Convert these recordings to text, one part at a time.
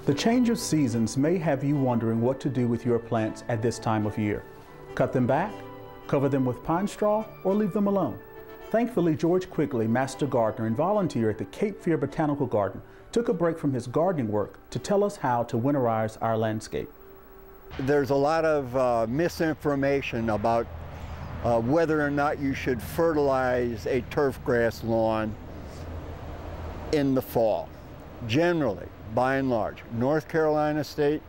The change of seasons may have you wondering what to do with your plants at this time of year. Cut them back, cover them with pine straw, or leave them alone. Thankfully, George Quigley, master gardener and volunteer at the Cape Fear Botanical Garden, took a break from his gardening work to tell us how to winterize our landscape. There's a lot of misinformation about whether or not you should fertilize a turfgrass lawn in the fall. Generally, by and large, North Carolina State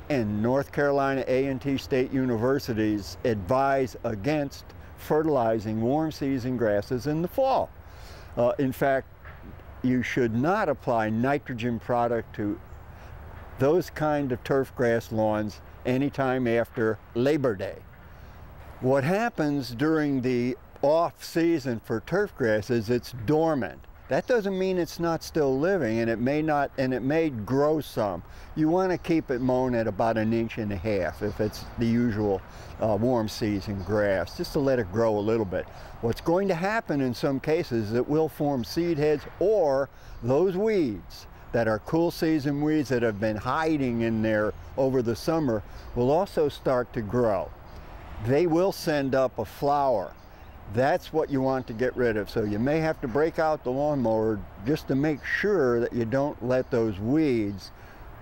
and North Carolina A&T State Universities advise against fertilizing warm season grasses in the fall. In fact, you should not apply nitrogen product to those kind of turfgrass lawns anytime after Labor Day. What happens during the off season for turfgrass is it's dormant. That doesn't mean it's not still living, and it may grow some. You want to keep it mown at about 1.5 inches if it's the usual warm season grass, just to let it grow a little bit. What's going to happen in some cases is it will form seed heads, or those weeds that are cool season weeds that have been hiding in there over the summer will also start to grow. They will send up a flower. That's what you want to get rid of. So you may have to break out the lawnmower just to make sure that you don't let those weeds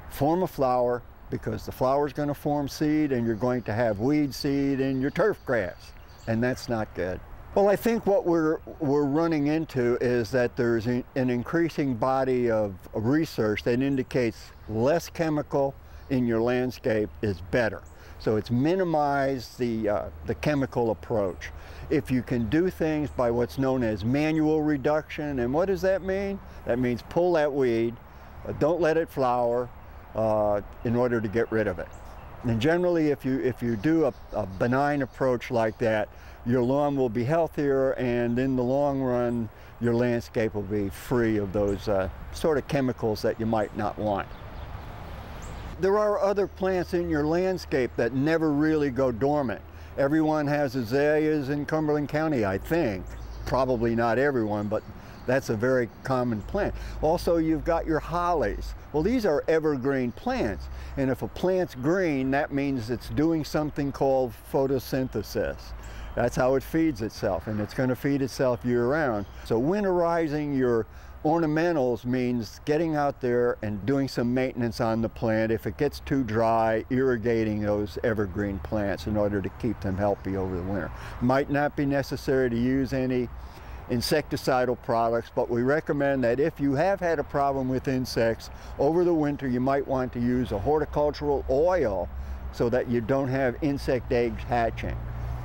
form a flower, because the flower is going to form seed and you're going to have weed seed in your turf grass, and that's not good. Well, I think what we're running into is that there's an increasing body of research that indicates less chemical in your landscape is better. So it's minimize the chemical approach. If you can do things by what's known as manual reduction, and what does that mean? That means pull that weed, don't let it flower in order to get rid of it. And generally, if you do a benign approach like that, your lawn will be healthier, and in the long run, your landscape will be free of those sort of chemicals that you might not want. There are other plants in your landscape that never really go dormant. Everyone has azaleas in Cumberland County, I think. Probably not everyone, but that's a very common plant. Also, you've got your hollies. Well, these are evergreen plants, and if a plant's green, that means it's doing something called photosynthesis. That's how it feeds itself, and it's going to feed itself year-round. So winterizing your ornamentals means getting out there and doing some maintenance on the plant. If it gets too dry, irrigating those evergreen plants in order to keep them healthy over the winter. Might not be necessary to use any insecticidal products, but we recommend that if you have had a problem with insects over the winter, you might want to use a horticultural oil so that you don't have insect eggs hatching.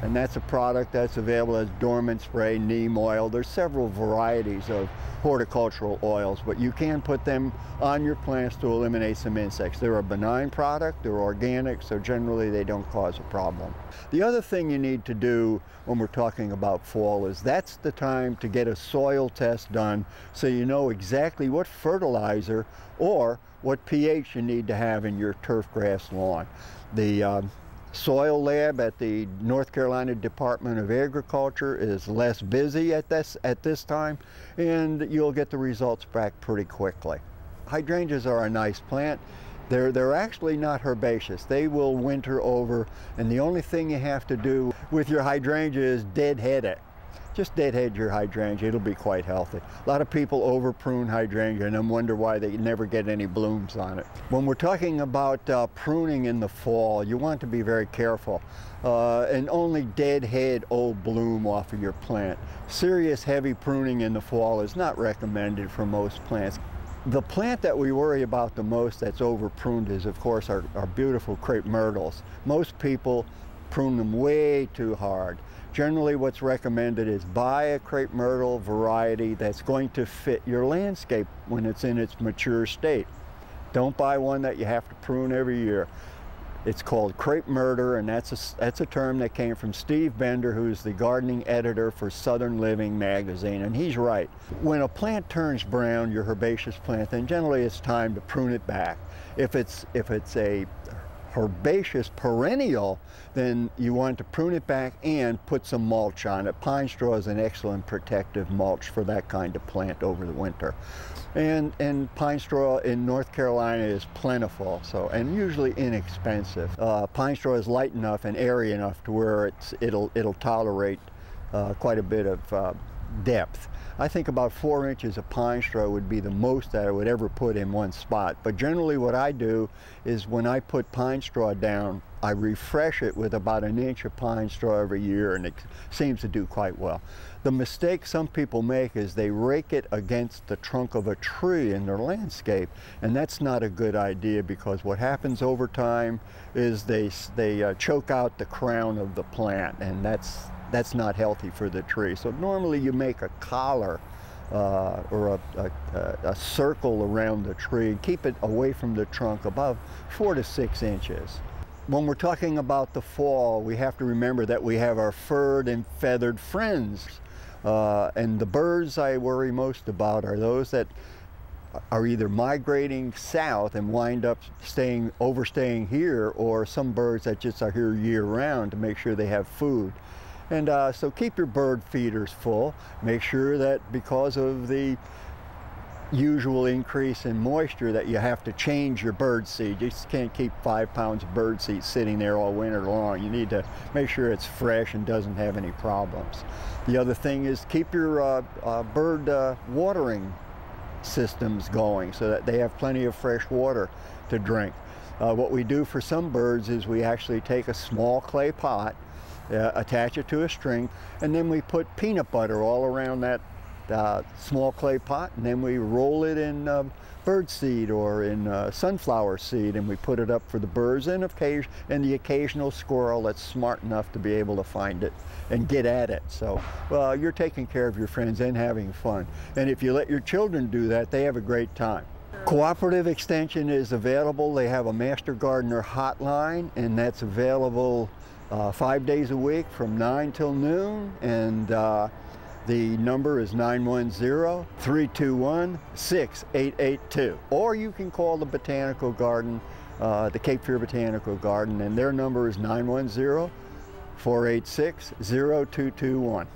And that's a product that's available as dormant spray, neem oil. There's several varieties of horticultural oils, but you can put them on your plants to eliminate some insects. They're a benign product, they're organic, so generally they don't cause a problem. The other thing you need to do when we're talking about fall is that's the time to get a soil test done so you know exactly what fertilizer or what pH you need to have in your turfgrass lawn. The soil lab at the North Carolina Department of Agriculture is less busy at this time, and you'll get the results back pretty quickly. Hydrangeas are a nice plant. They're actually not herbaceous. They will winter over, and the only thing you have to do with your hydrangea is deadhead it. Just deadhead your hydrangea, it'll be quite healthy. A lot of people over prune hydrangea and then wonder why they never get any blooms on it. When we're talking about pruning in the fall, you want to be very careful and only deadhead old bloom off of your plant. Serious heavy pruning in the fall is not recommended for most plants. The plant that we worry about the most that's over pruned is, of course, our beautiful crepe myrtles. Most people prune them way too hard. Generally, what's recommended is buy a crepe myrtle variety that's going to fit your landscape when it's in its mature state. Don't buy one that you have to prune every year. It's called crepe myrtle, and that's a term that came from Steve Bender, who's the gardening editor for Southern Living magazine, and he's right. When a plant turns brown, your herbaceous plant, then generally it's time to prune it back. If it's a herbaceous perennial, then you want to prune it back and put some mulch on it. Pine straw is an excellent protective mulch for that kind of plant over the winter. And pine straw in North Carolina is plentiful, so, and usually inexpensive. Pine straw is light enough and airy enough to where it'll tolerate quite a bit of depth. I think about 4 inches of pine straw would be the most that I would ever put in one spot. But generally what I do is when I put pine straw down, I refresh it with about 1 inch of pine straw every year, and it seems to do quite well. The mistake some people make is they rake it against the trunk of a tree in their landscape, and that's not a good idea, because what happens over time is they choke out the crown of the plant, and that's not healthy for the tree. So normally you make a collar or a circle around the tree, keep it away from the trunk about 4 to 6 inches. When we're talking about the fall, we have to remember that we have our furred and feathered friends. And the birds I worry most about are those that are either migrating south and wind up overstaying here, or some birds that just are here year-round to make sure they have food. And so keep your bird feeders full. Make sure that because of the usual increase in moisture that you have to change your bird seed. You just can't keep 5 pounds of bird seed sitting there all winter long. You need to make sure it's fresh and doesn't have any problems. The other thing is keep your bird watering systems going so that they have plenty of fresh water to drink. What we do for some birds is we actually take a small clay pot, attach it to a string, and then we put peanut butter all around that small clay pot, and then we roll it in bird seed or in sunflower seed, and we put it up for the birds and the occasional squirrel that's smart enough to be able to find it and get at it. So, well, you're taking care of your friends and having fun. And if you let your children do that, they have a great time. Cooperative Extension is available. They have a Master Gardener hotline, and that's available 5 days a week from 9 till noon, and the number is 910-321-6882. Or you can call the Botanical Garden, the Cape Fear Botanical Garden, and their number is 910-486-0221.